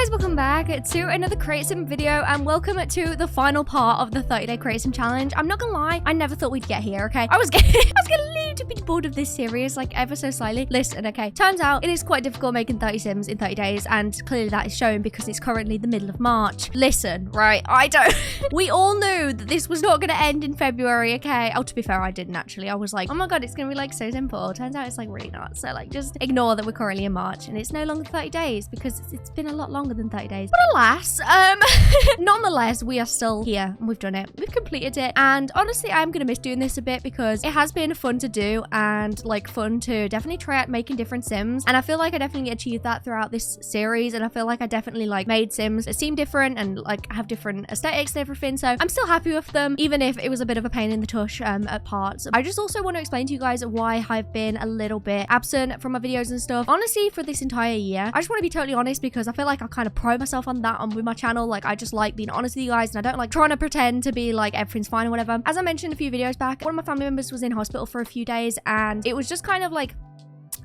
guys, welcome back to another Create Sim video and welcome to the final part of the 30-day Create Sim challenge. I'm not gonna lie, I never thought we'd get here, okay? I was getting a little bit bored of this series, like ever so slightly. Listen, okay, turns out it is quite difficult making 30 Sims in 30 days and clearly that is showing because it's currently the middle of March. Listen, right, I don't... We all knew that this was not gonna end in February, okay? Oh, to be fair, I didn't actually. I was like, oh my god, it's gonna be like so simple. Turns out it's like really not. So like just ignore that we're currently in March and it's no longer 30 days because it's been a lot longer than 30 days. But alas, nonetheless, we are still here and we've done it. We've completed it. And honestly, I'm gonna miss doing this a bit because it has been fun to do and like fun to definitely try out making different Sims. And I feel like I definitely achieved that throughout this series. And I feel like I definitely like made Sims that seem different and like have different aesthetics and everything. So I'm still happy with them, even if it was a bit of a pain in the tush at parts. I just also want to explain to you guys why I've been a little bit absent from my videos and stuff. Honestly, for this entire year, I just want to be totally honest because I feel like I kind of pride myself on that with my channel. Like I just like being honest with you guys and I don't like trying to pretend to be like everything's fine or whatever. As I mentioned a few videos back, one of my family members was in hospital for a few days and it was just kind of like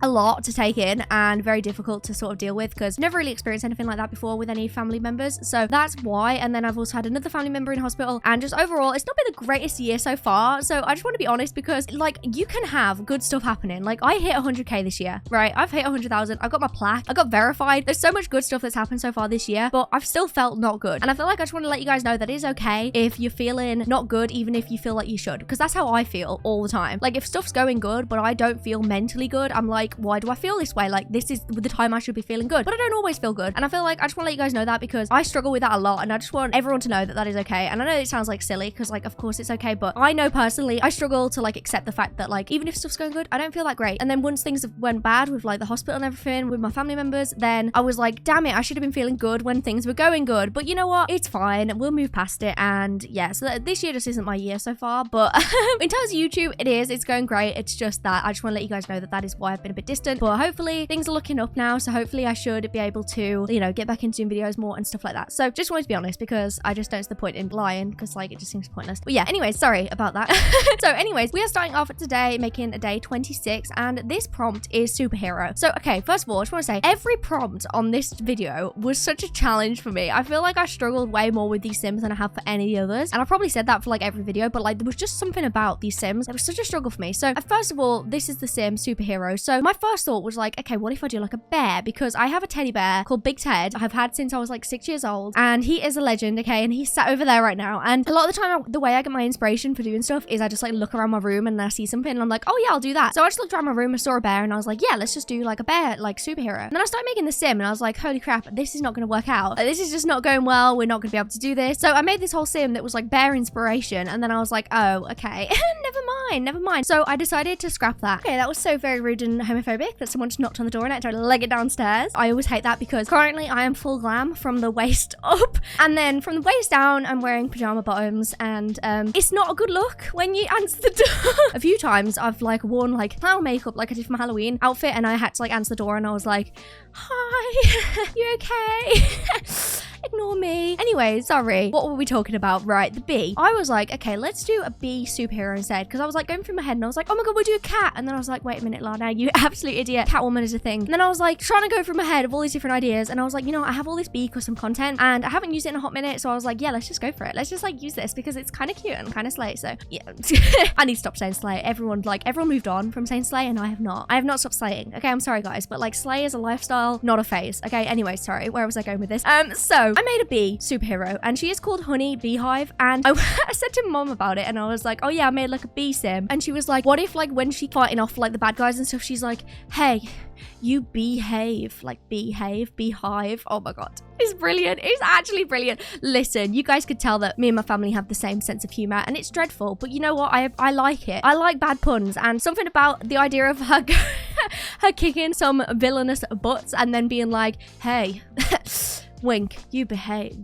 a lot to take in and very difficult to sort of deal with because never really experienced anything like that before with any family members. So that's why. And then I've also had another family member in hospital and just overall it's not been the greatest year so far. So I just want to be honest because like you can have good stuff happening. Like I hit 100k this year, right? I've hit 100,000. I've got my plaque. I got verified. There's so much good stuff that's happened so far this year, but I've still felt not good. And I feel like I just want to let you guys know that it is okay if you're feeling not good, even if you feel like you should, because that's how I feel all the time. Like if stuff's going good, but I don't feel mentally good, I'm like, why do I feel this way? Like this is the time I should be feeling good, but I don't always feel good. And I feel like I just want to let you guys know that because I struggle with that a lot and I just want everyone to know that that is okay. And I know it sounds like silly because like of course it's okay, but I know personally I struggle to like accept the fact that like even if stuff's going good, I don't feel that great. And then once things went bad with like the hospital and everything with my family members, then I was like, damn it, I should have been feeling good when things were going good. But you know what, it's fine, we'll move past it. And yeah, so this year just isn't my year so far, but in terms of YouTube it's going great. It's just that I just want to let you guys know that that is why I've been a bit distant, but hopefully things are looking up now, so hopefully I should be able to, you know, get back into doing videos more and stuff like that. So just wanted to be honest because I just don't see the point in lying because like it just seems pointless. But yeah, anyways, sorry about that. So anyways, we are starting off today making a day 26 and this prompt is superhero. So okay, first of all I just want to say every prompt on this video was such a challenge for me. I feel like I struggled way more with these Sims than I have for any others, and I probably said that for like every video, but like there was just something about these Sims that was such a struggle for me. So first of all, this is the Sim superhero. So my first thought was like, okay, what if I do like a bear? Because I have a teddy bear called Big Ted I've had since I was like 6 years old and he is a legend, okay? And he's sat over there right now, and a lot of the time the way I get my inspiration for doing stuff is I just like look around my room and I see something and I'm like, oh yeah, I'll do that. So I just looked around my room and saw a bear and I was like, yeah, let's just do like a bear like superhero. And then I started making the Sim and I was like, holy crap, this is not going to work out. Like, this is just not going well. We're not going to be able to do this. So I made this whole Sim that was like bear inspiration and then I was like, oh okay. never mind. So I decided to scrap that. Okay, that was so very rude and homophobic that someone just knocked on the door and I tried to leg it downstairs. I always hate that because currently I am full glam from the waist up and then from the waist down I'm wearing pajama bottoms and it's not a good look when you answer the door. A few times I've like worn like clown makeup like I did for my Halloween outfit and I had to like answer the door and I was like, hi, you okay? Ignore me. Anyway, sorry. What were we talking about? Right, the bee. I was like, okay, let's do a bee superhero instead. Because I was like going through my head and I was like, oh my god, we'll do a cat. And then I was like, wait a minute, Lana, you absolute idiot. Catwoman is a thing. And then I was like trying to go through my head of all these different ideas. And I was like, you know, I have all this bee custom content and I haven't used it in a hot minute. So I was like, yeah, let's just go for it. Let's just like use this because it's kind of cute and kind of slay. So yeah, I need to stop saying slay. Everyone moved on from saying slay and I have not. I have not stopped slaying. Okay, I'm sorry guys, but like slay is a lifestyle, not a phase. Okay, anyway, sorry. Where was I going with this? So I made a bee superhero and she is called Honey Beehive and I said to mom about it and I was like, oh yeah, I made like a bee sim and she was like, what if like when she fighting off like the bad guys and stuff, she's like, hey, you behave, like behave, beehive. Oh my god, it's brilliant. It's actually brilliant. Listen, you guys could tell that me and my family have the same sense of humor and it's dreadful, but you know what, I like it. I like bad puns and something about the idea of her her kicking some villainous butts and then being like, hey, wink, you behive.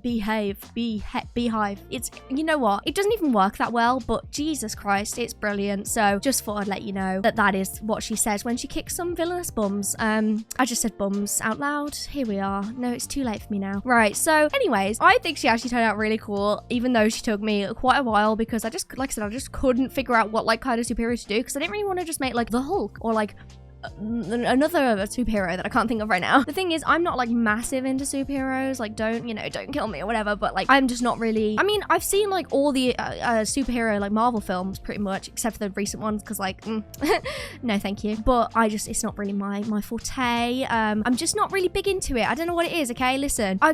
It's, you know what, it doesn't even work that well, but Jesus Christ, it's brilliant. So just thought I'd let you know that that is what she says when she kicks some villainous bums. I just said bums out loud. Here we are. No, it's too late for me now. Right, so anyways, I think she actually turned out really cool, even though she took me quite a while because I just, like I said, I just couldn't figure out what like kind of superhero to do because I didn't really want to just make like the Hulk or like another superhero that I can't think of right now. The thing is, I'm not like massive into superheroes. Like, don't kill me or whatever. But like, I'm just not really. I mean, I've seen like all the superhero like Marvel films pretty much, except for the recent ones, because like, no, thank you. But it's not really my forte. I'm just not really big into it. I don't know what it is. Okay, listen, I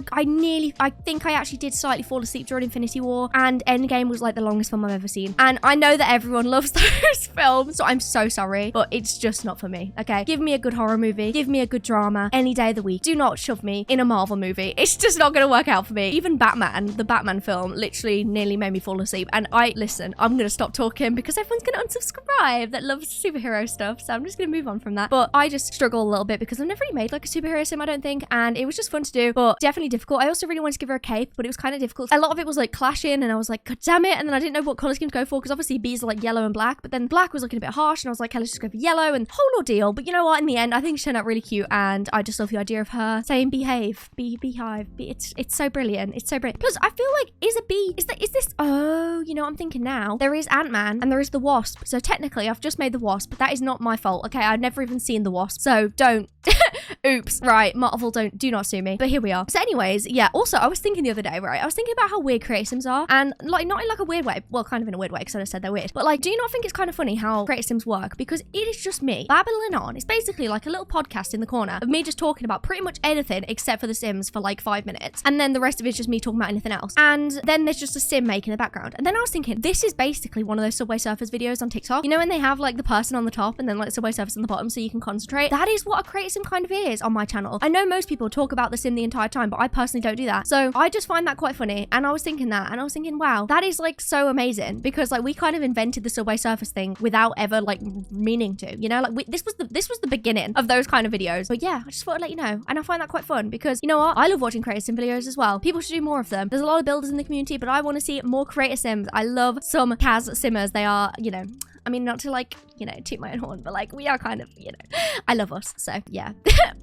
think I actually did slightly fall asleep during Infinity War, and Endgame was like the longest film I've ever seen. And I know that everyone loves those films, so I'm so sorry, but it's just not for me. Okay, give me a good horror movie, give me a good drama any day of the week. Do not shove me in a Marvel movie. It's just not gonna work out for me. Even Batman, the Batman film, literally nearly made me fall asleep. And listen, I'm gonna stop talking because everyone's gonna unsubscribe that loves superhero stuff, so I'm just gonna move on from that. But I just struggle a little bit because I've never really made like a superhero sim, I don't think, and it was just fun to do, but definitely difficult. I also really wanted to give her a cape, but it was kind of difficult. A lot of it was like clashing, and I was like, god damn it, and then I didn't know what color scheme to go for, because obviously bees are like yellow and black, but then black was looking a bit harsh, and I was like, okay, let's just go for yellow, and whole ordeal. But you know what, in the end, I think she turned out really cute, and I just love the idea of her saying behave, beehive. It's so brilliant. It's so brilliant. Plus, I feel like, is this, oh, you know what I'm thinking now? There is Ant-Man, and there is the Wasp, so technically, I've just made the Wasp, but that is not my fault, okay? I've never even seen the Wasp, so don't. Oops. Right, Marvel, do not sue me. But here we are. So anyways, yeah, also, I was thinking the other day, right? I was thinking about how weird Creative Sims are, and like, not in like a weird way, well, kind of in a weird way, because I just said they're weird, but like, do you not think it's kind of funny how Creative Sims work? Because it is just me babbling on. It's basically like a little podcast in the corner of me just talking about pretty much anything except for the Sims for like 5 minutes, and then the rest of it is just me talking about anything else, and then there's just a sim making in the background. And then I was thinking, this is basically one of those Subway Surfers videos on TikTok, you know, when they have like the person on the top and then like Subway Surfers on the bottom so you can concentrate. That is what a Creative Sim kind of is on my channel. I know most people talk about the sim the entire time, but I personally don't do that, so I just find that quite funny. And I was thinking that, and I was thinking, wow, that is like so amazing, because like we kind of invented the Subway Surfers thing without ever like meaning to, you know, like this was the beginning of those kind of videos. But yeah, I just thought I'd let you know, and I find that quite fun, because you know what, I love watching Creative Sim videos as well. People should do more of them. There's a lot of builders in the community, but I want to see more Creative Sims. I love some Kaz Simmers. They are, you know, I mean, not to like, you know, toot my own horn, but like we are kind of, you know, I love us, so yeah.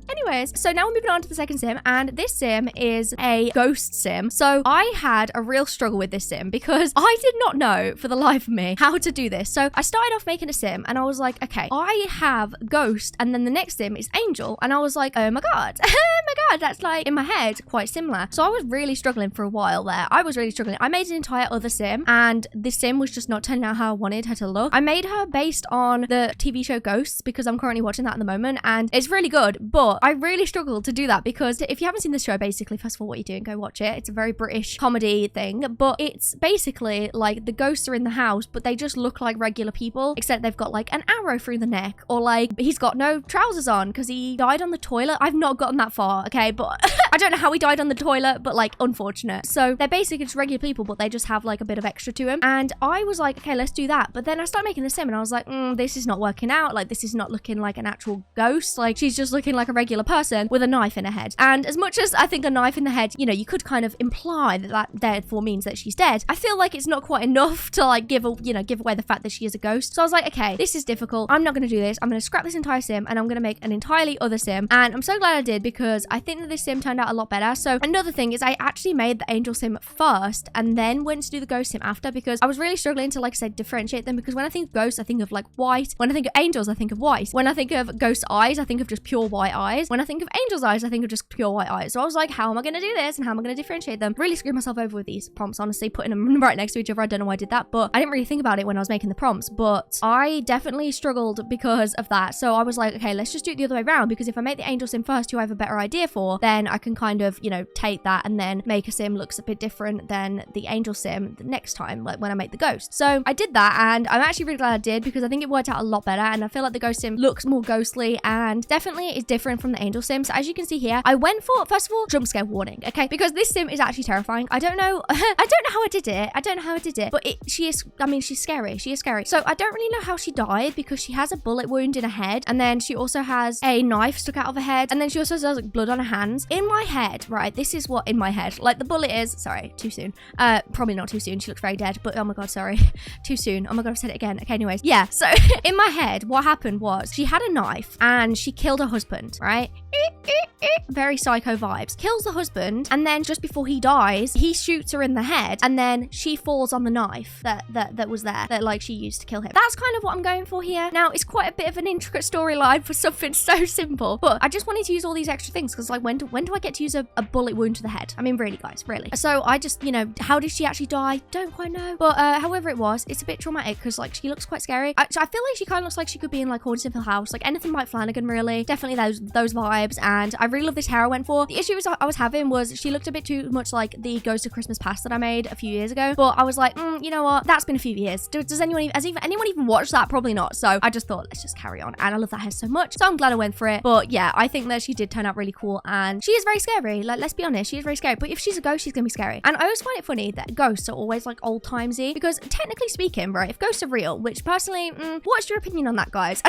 Anyways, so now we're moving on to the second sim, and this sim is a ghost sim. So I had a real struggle with this sim because I did not know for the life of me how to do this. So I started off making a sim, and I was like, okay, I have ghost, and then the next sim is angel, and I was like, oh my god, oh my god, that's like in my head quite similar. So I was really struggling for a while there. I was really struggling. I made an entire other sim, and this sim was just not turning out how I wanted her to look. I made her based on the TV show Ghosts, because I'm currently watching that at the moment, and it's really good, but I really struggled to do that, because if you haven't seen the show, basically, first of all, what you're doing, go watch it. It's a very British comedy thing, but it's basically like the ghosts are in the house, but they just look like regular people, except they've got like an arrow through the neck, or like he's got no trousers on because he died on the toilet. I've not gotten that far, okay, but I don't know how he died on the toilet, but like unfortunate. So they're basically just regular people, but they just have like a bit of extra to him, and I was like, okay, let's do that. But then I started making the sim, and I was like, this is not working out. Like, this is not looking like an actual ghost. Like, she's just looking like a regular person with a knife in her head. And as much as I think a knife in the head, you know, you could kind of imply that that therefore means that she's dead, I feel like it's not quite enough to like give away the fact that she is a ghost. So I was like, okay, this is difficult. I'm not going to do this. I'm going to scrap this entire sim, and I'm going to make an entirely other sim. And I'm so glad I did, because I think that this sim turned out a lot better. So another thing is, I actually made the angel sim first and then went to do the ghost sim after, because I was really struggling to, like I said, differentiate them, because when I think of ghosts, I think of like white. When I think of angels, I think of white. When I think of ghost eyes, I think of just pure white eyes. When I think of angel's eyes, I think of just pure white eyes. So I was like, how am I going to do this, and how am I going to differentiate them? Really screwed myself over with these prompts, honestly, putting them right next to each other. I don't know why I did that, but I didn't really think about it when I was making the prompts, but I definitely struggled because of that. So I was like, okay, let's just do it the other way around, because if I make the angel sim first, who I have a better idea for, then I can kind of, you know, take that and then make a sim looks a bit different than the angel sim the next time, like when I make the ghost. So I did that, and I'm actually really glad I did, because I think it worked out a lot better, and I feel like the ghost sim looks more ghostly and definitely is different from the angel sim. So as you can see here, I went for, first of all, jump scare warning, okay, because this sim is actually terrifying. I don't know I don't know how I did it, but she's scary. She is scary. So I don't really know how she died, because she has a bullet wound in her head, and then she also has a knife stuck out of her head, and then she also has like blood on her hands. In my head, right, this is what in my head god. Like, the bullet is, sorry, too soon. Probably not too soon. She looks very dead, but oh my god, sorry. Too soon. Oh my god, I've said it again. Okay, anyways. Yeah, so in my head, what happened was she had a knife and she killed her husband, right? Very psycho vibes. Kills the husband, and then just before he dies, he shoots her in the head, and then she falls on the knife that was there, that like she used to kill him. That's kind of what I'm going for here. Now, it's quite a bit of an intricate storyline for something so simple, but I just wanted to use all these extra things because like when do I get to use a bullet wound to the head? I mean, really, guys, really. So I just, you know, how did she actually die? Don't quite know. But however it was, it's a bit traumatic because like she looks quite scary. I feel like she kind of looks like she could be in like Haunted Hill House, like anything Mike Flanagan, really. Definitely those vibes. And I really love this hair I went for. The issue I was having was she looked a bit too much like the Ghost of Christmas Past that I made a few years ago. But I was like, you know what? That's been a few years. Does anyone even watch that? Probably not. So I just thought, let's just carry on. And I love that hair so much. So I'm glad I went for it. But yeah, I think that she did turn out really cool. And she is very scary. Like, let's be honest, she is very scary. But if she's a ghost, she's gonna be scary. And I always find it funny that ghosts are always like old timesy, because technically speaking, right, if ghosts are real, which personally, what's your opinion on that, guys?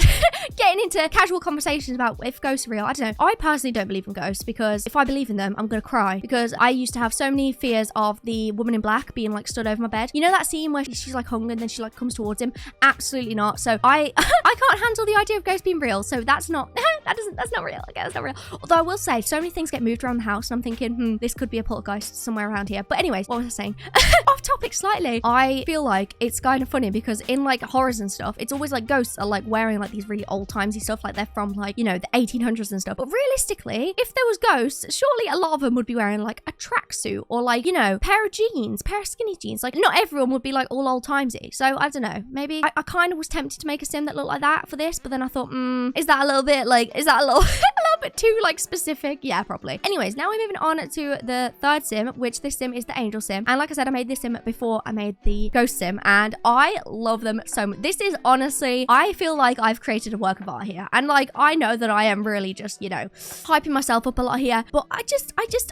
Getting into casual conversations about if ghosts are real, I don't know. I personally don't believe in ghosts, because if I believe in them, I'm gonna cry, because I used to have so many fears of the woman in black being like stood over my bed. You know that scene where she's like hung and then she like comes towards him? Absolutely not. So I can't handle the idea of ghosts being real. So that's not that's not real. Okay, that's not real. Although I will say, so many things get moved around the house and I'm thinking, this could be a poltergeist somewhere around here. But anyways, what was I saying? Off topic slightly. I feel like it's kind of funny because in like horrors and stuff, it's always like ghosts are like wearing like these really old timesy stuff, like they're from like, you know, the 1800s and stuff. But realistically, if there was ghosts, surely a lot of them would be wearing like a tracksuit or like, you know, pair of skinny jeans. Like, not everyone would be like all old timesy. So I don't know, maybe I kind of was tempted to make a sim that looked like that for this, but then I thought, is that a little bit like, is that a little bit too like specific? Yeah, probably. Anyways, now we're moving on to the third sim, which this sim is the angel sim. And like I said, I made this sim before I made the ghost sim, and I love them so much. This is honestly, I feel like I've created a work of art here, and like I know that I am really just, you know, hyping myself up a lot here, but I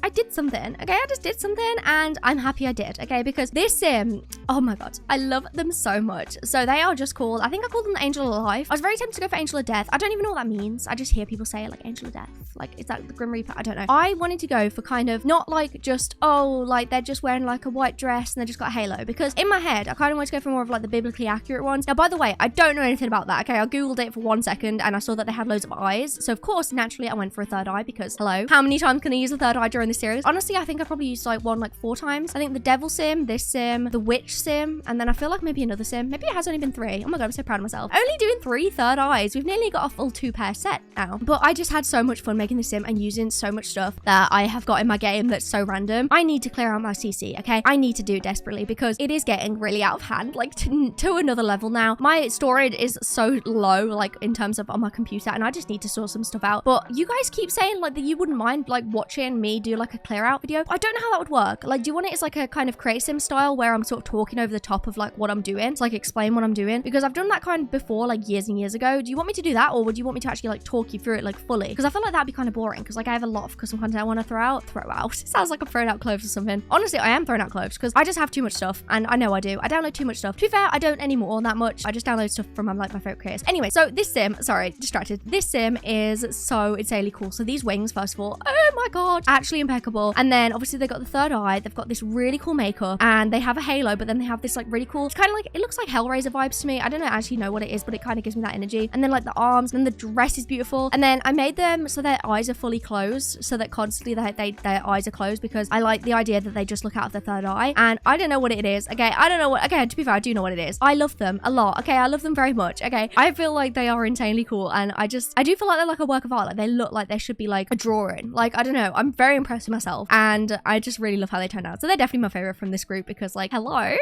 did something. Okay, I just did something, and I'm happy I did. Okay, because this sim, oh my god, I love them so much. So they are just called, I think I called them the Angel of Life. I was very tempted to go for Angel of Death. I don't even know what that means. I just hear people say it like Angel of Death. Like, is that the Grim Reaper? I don't know. I wanted to go for kind of not like just, oh, like they're just wearing like a white dress and they just got a halo, because in my head I kind of wanted to go for more of like the biblically accurate ones. Now, by the way, I don't know anything about that. Okay, I googled it for 1 second and I saw that they had loads of eyes, so of course naturally I went for a third eye, because hello, how many times can I use a third eye during this series? Honestly, I think I probably used like one like 4 times. I think the devil sim, this sim, the witch sim, and then I feel like maybe another sim. Maybe it has only been 3. Oh my god, I'm so proud of myself. Only doing 3 third eyes. We've nearly got a full 2-pair set now. But I just had so much fun making this sim and using so much stuff that I have got in my game that's so random. I need to clear out my CC, okay? I need to do it desperately because it is getting really out of hand, like to another level now. My storage is so low, like in terms of on my computer, and I just need to sort some stuff out. But you guys keep saying like that you wouldn't mind like watching me do like a clear out video. I don't know how that would work. Like, do you want it as like a kind of create sim style where I'm sort of talking over the top of like what I'm doing to like explain what I'm doing? Because I've done that kind of before, like years and years ago. Do you want me to do that, or would you want me to actually like talk you through it like fully? Because I feel like that'd be kind of boring, because like I have a lot of custom content I want to throw out. It sounds like I'm throwing out clothes or something. Honestly, I am throwing out clothes because I just have too much stuff, and I know I do. I download too much stuff. To be fair, I don't anymore that much. I just download stuff from like my favorite creators. Anyway, so this sim, sorry, distracted. This sim is so insanely cool. So these wings, first of all, oh my god, actually impeccable. And then obviously they got the third eye. They've got this really cool makeup, and they have a halo, but then they have this like really cool, it's kind of like, it looks like Hellraiser vibes to me. I don't actually know what it is, but it kind of gives me that energy. And then like the arms, and the dress is beautiful. And then I made them so their eyes are fully closed, so that constantly their eyes are closed, because I like the idea that they just look out of their third eye. And I don't know what it is. Okay, I don't know what, okay, to be fair, I do know what it is. I love them a lot. Okay, I love them very much. Okay, I feel like they are insanely cool, and I do feel like they're like a work of art. Like they look like they should be like a drawing. Like, I don't know, I'm very impressed with myself, and I just really love how they turned out. So they're definitely my favorite from this group, because like, hello,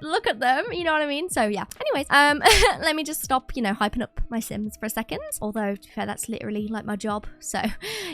look at them, you know what I mean? So yeah, anyways, let me just stop, you know, hyping up my sims for a second, although to be fair, that's literally like my job. So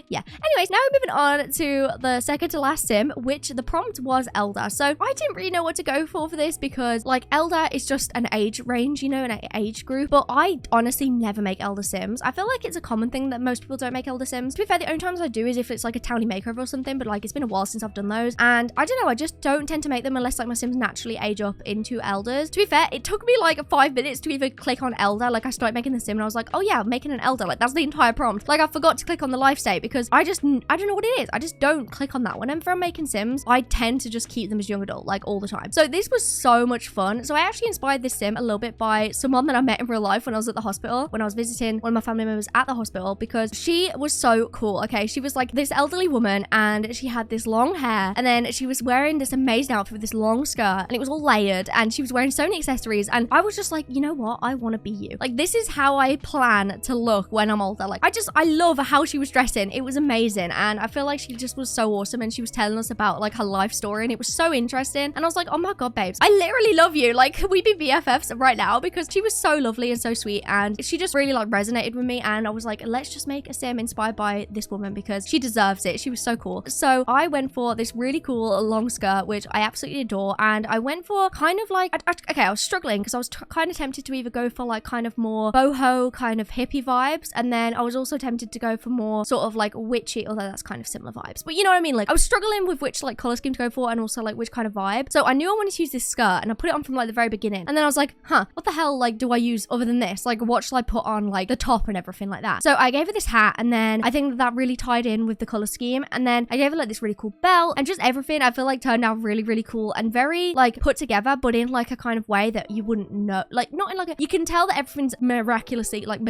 yeah, anyways, now we're moving on to the second to last sim, which the prompt was elder. So I didn't really know what to go for this, because like elder is just an age range, you know, an age group, but I honestly never make elder sims. I feel like it's a common thing that most people don't make elder sims. To be fair, the only times I do is if it's like a towny makeover or something, but like it's been a while since I've done those. And I don't know, I just don't tend to make them unless like my Sims naturally age up into elders. To be fair, it took me like 5 minutes to even click on elder. Like I started making the sim and I was like, oh yeah, I'm making an elder. Like that's the entire prompt. Like I forgot to click on the life state because I don't know what it is. I just don't click on that. Whenever I'm making sims, I tend to just keep them as young adult like all the time. So this was so much fun. So I actually inspired this sim a little bit by someone that I met in real life when I was at the hospital, when I was visiting one of my family members at the hospital, because she was so cool. Okay, she was like this elderly woman and she had this long hair and then she was wearing this amazing outfit with this long skirt and it was all layered and she was wearing so many accessories and I was just like, you know what, I want to be you. Like this is how I plan to look when I'm older. Like I love how she was dressing. It was amazing and I feel like she just was so awesome and she was telling us about like her life story and it was so interesting and I was like, oh my god, babes, I literally love you. Like could we be BFFs right now? Because she was so lovely and so sweet and she just really like resonated with me and I was like, let's just make a sim inspired by this woman because she deserves it. She was so cool. So I went for this really cool long skirt which I absolutely adore and I went for kind of like okay, I was struggling because I was kind of tempted to either go for like kind of more boho kind of hippie vibes and then I was also tempted to go for more sort of like witchy, although that's kind of similar vibes, but you know what I mean. Like I was struggling with which like color scheme to go for and also like which kind of vibe. So I knew I wanted to use this skirt and I put it on from like the very beginning and then I was like, huh, what the hell like do I use other than this? Like what should I put on like the top and everything like that? So I gave her this hat and then I think that really tied in with the color scheme and then I gave her like this really cool belt and just everything I feel like turned out really, really cool and very like put together, but in like a kind of way that you wouldn't know, like not in like a, you can tell that everything's miraculously like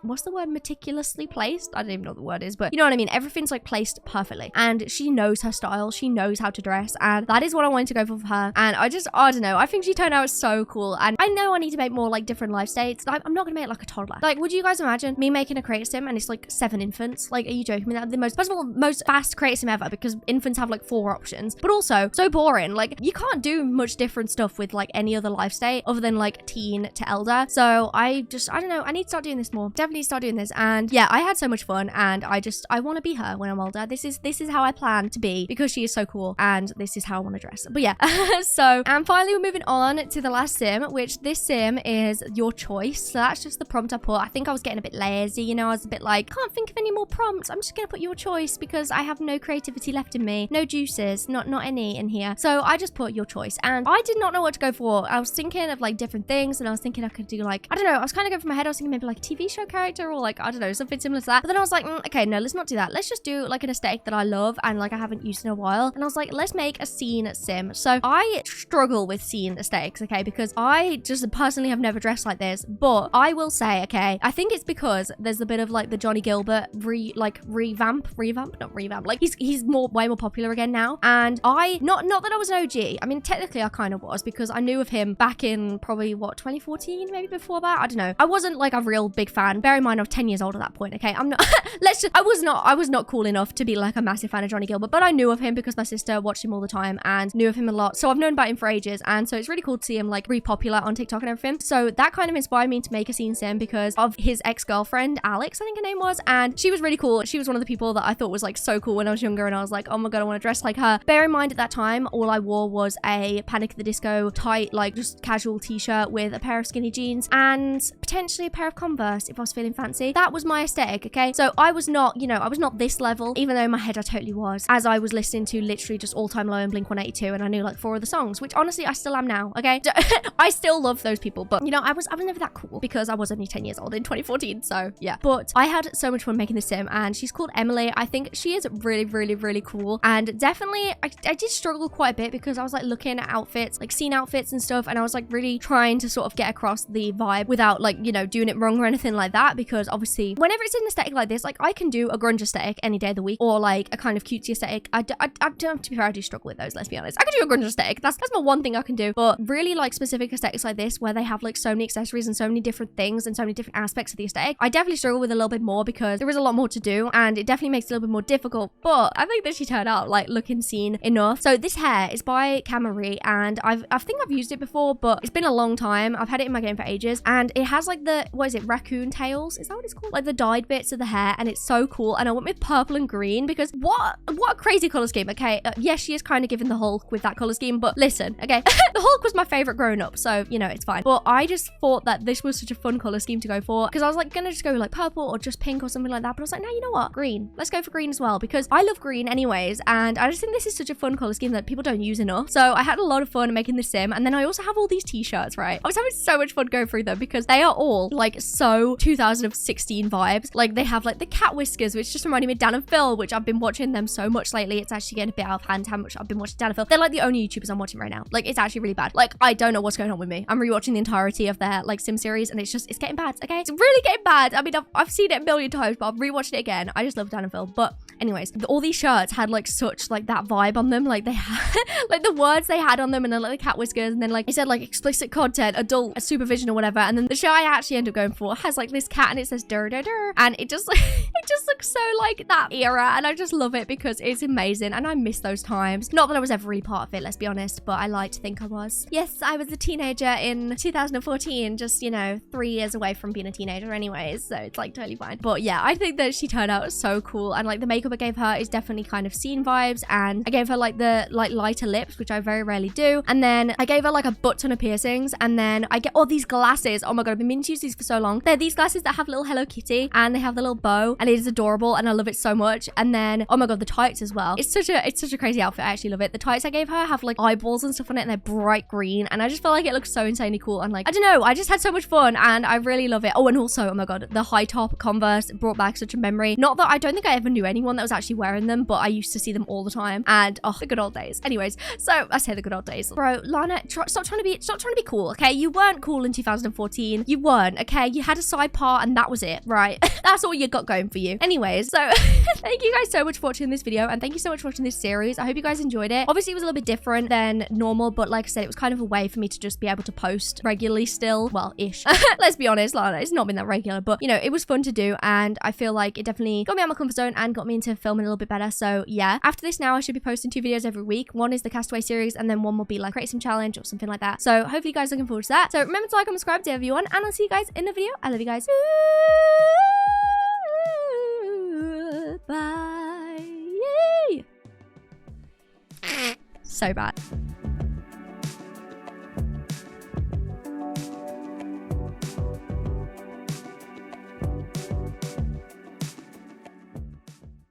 what's the word, meticulously placed? I don't even know what the word is, but you know what I mean. Everything's like placed perfectly and she knows her style, she knows how to dress, and that is what I wanted to go for her. And I don't know, I think she turned out so cool. And I know I need to make more like different life states. I'm not gonna make it like a toddler. Like would you guys imagine me making a creative sim and it's like 7 infants? Like are you joking me? That the most, first of all, most fast creative sim ever because infants have like 4 options, but also so boring. Like you can't do much different stuff with like any other life state other than like teen to elder. So I don't know, I need to start doing this more. Definitely start doing this. And yeah, I had so much fun and I want to be her when I'm older. This is how I plan to be because she is so cool and this is how I want to dress. But yeah, so and finally we're moving on to the last sim, which this sim is your choice. So that's just the prompt I put. I think I was getting a bit lazy, you know, I was a bit like, can't think of any more prompts. I'm just gonna put your choice because I have no creativity left in me, no juices, not any in here. So I just put your choice and I did not know what to go for. I was thinking of like different things and I was thinking I could do like, I don't know, I was kind of going from my head, I was thinking maybe like a TV show character or like, I don't know, something similar to that. But then I was like, okay, no, let's not do that. Let's just do like an aesthetic that I love and like I haven't used in a while. And I was like, let's make a scene sim. So I struggle with scene aesthetics, okay, because I just personally have never dressed like this. But I will say, okay, I think it's because there's a bit of like the Johnny Gilbert revamp, like he's way more popular again now. And I, not that I was an OG, I mean, technically I kind of was because I knew of him back in probably what, 2014, maybe before that. I don't know. I wasn't like a real big fan. Bear in mind, I was 10 years old at that point. Okay, I'm not, I was not cool enough to be like a massive fan of Johnny Gilbert, but I knew of him because my sister watched him all the time and knew of him a lot. So I've known about him for ages. And so it's really cool to see him like re-popular on TikTok and everything. So that kind of inspired me to make a scene sim because of his ex-girlfriend, Alex, I think her name was. And she was really cool. She was one of the people that I thought was like so cool when I was younger. And I was like, oh my God, I want to dress like her. Bear in mind at that time, all I wore was a Panic at the Disco tight, like just casual t-shirt with a pair of skinny jeans and potentially a pair of Converse if I was feeling fancy. That was my aesthetic, okay? So I was not, you know, I was not this level, even though in my head I totally was, as I was listening to literally just All Time Low and Blink-182 and I knew like 4 of the songs, which honestly I still am now, okay? I still love those people, but you know, I was never that cool because I was only 10 years old in 2014, so yeah. But I had so much fun making this sim and she's called Emily. I think she is really, really, really cool and definitely I did struggle quite a bit because I was like looking at outfits, like scene outfits and stuff, and I was like really trying to sort of get across the vibe without like, you know, doing it wrong or anything like that, because obviously whenever it's an aesthetic like this, like I can do a grunge aesthetic any day of the week or like a kind of cutesy aesthetic. I don't, to be fair, I do struggle with those, let's be honest. I can do a grunge aesthetic, that's my one thing I can do, but really like specific aesthetics like this where they have like so many accessories and so many different things and so many different aspects of the aesthetic, I definitely struggle with a little bit more because there is a lot more to do and it definitely makes it a little bit more difficult. But I think that she turned out like looking seen enough. So this hair is by Camry and I think I've used it before, but it's been a long time. I've had it in my game for ages and it has like the, what is it, raccoon tails? Is that what it's called? Like the dyed bits of the hair, and it's so cool. And I went with purple and green because what a crazy color scheme. Okay, yes, she is kind of giving the Hulk with that color scheme, but listen, okay, the Hulk was my favorite growing up, so you know, it's fine. But I just thought that this was such a fun color scheme to go for because I was like gonna just go like purple or just pink or something like that, but I was like, no, you know what, green, Let's go for green as well because I love green anyways. And I just think this is such a fun color scheme that people don't use enough. So I had a lot of fun making this sim. And then I also have all these t-shirts, right? I was having so much fun going through them because they are all like so 2016 vibes. Like they have like the cat whiskers, which just reminded me of Dan and Phil, which I've been watching them so much lately. It's actually getting a bit out of hand how much I've been watching Dan and Phil. They're like the only YouTubers I'm watching right now. Like it's actually really bad. Like I don't know what's going on with me. I'm rewatching the entirety of their like sim series and it's getting bad, okay? It's really getting bad. I mean, I've seen it a million times, but I'm rewatching it again. I just love Dan and Phil. But anyways, all these shirts had like such like that vibe on them. Like they had like the words they had on them and then like the cat whiskers and then like it said like explicit content, adult supervision or whatever. And then the shirt I actually end up going for has like this cat and it says dur dur dur. And it just it just looks so like that era and I just love it because it's amazing and I miss those times. Not that I was ever really part of it, let's be honest, but I like to think I was. Yes, I was a teenager in 2014, just, you know, 3 years away from being a teenager anyways, so it's like totally fine. But yeah, I think that she turned out so cool and like the makeup I gave her is definitely kind of scene vibes and I gave her like the like lighter lips, which I very rarely do. And then I gave her like a butt ton of piercings and then I get all these glasses. Oh my god, I've been meaning to use these for so long. They're these glasses that have little Hello Kitty and they have the little bow and it is adorable and I love it so much. And then, oh my god, the tights as well. It's such a crazy outfit. I actually love it. The tights I gave her have like eyeballs and stuff on it and they're bright green and I just feel like it looks so insanely cool and like, I don't know, I just had so much fun and I really love it. Oh, and also, oh my god, the high top Converse brought back such a memory. Not that I don't think I ever knew anyone that was actually wearing them, but I used to see them all the time and oh, the good old days. Anyways, so I say the good old days. Bro, Lana, stop trying to be cool, okay? You weren't cool in 2014. You weren't, okay? You had a side part and that was it, right? That's all you got going for you. Anyways, so thank you guys so much for watching this video and thank you so much for watching this series. I hope you guys enjoyed it. Obviously, it was a little bit different than normal, but like I said, it was kind of a way for me to just be able to post regularly still. Well, ish. Let's be honest, Lana, it's not been that regular, but you know, it was fun to do and I feel like it definitely got me out of my comfort zone and got me into filming a little bit better. So yeah, after this now, I should be posting 2 videos every week. One is the Castaway series and then one will be like create some challenge or something like that. So hopefully you guys are looking forward to that. So remember to like and subscribe to everyone and I'll see you guys in the video. I love you guys. Bye. Yay. So bad.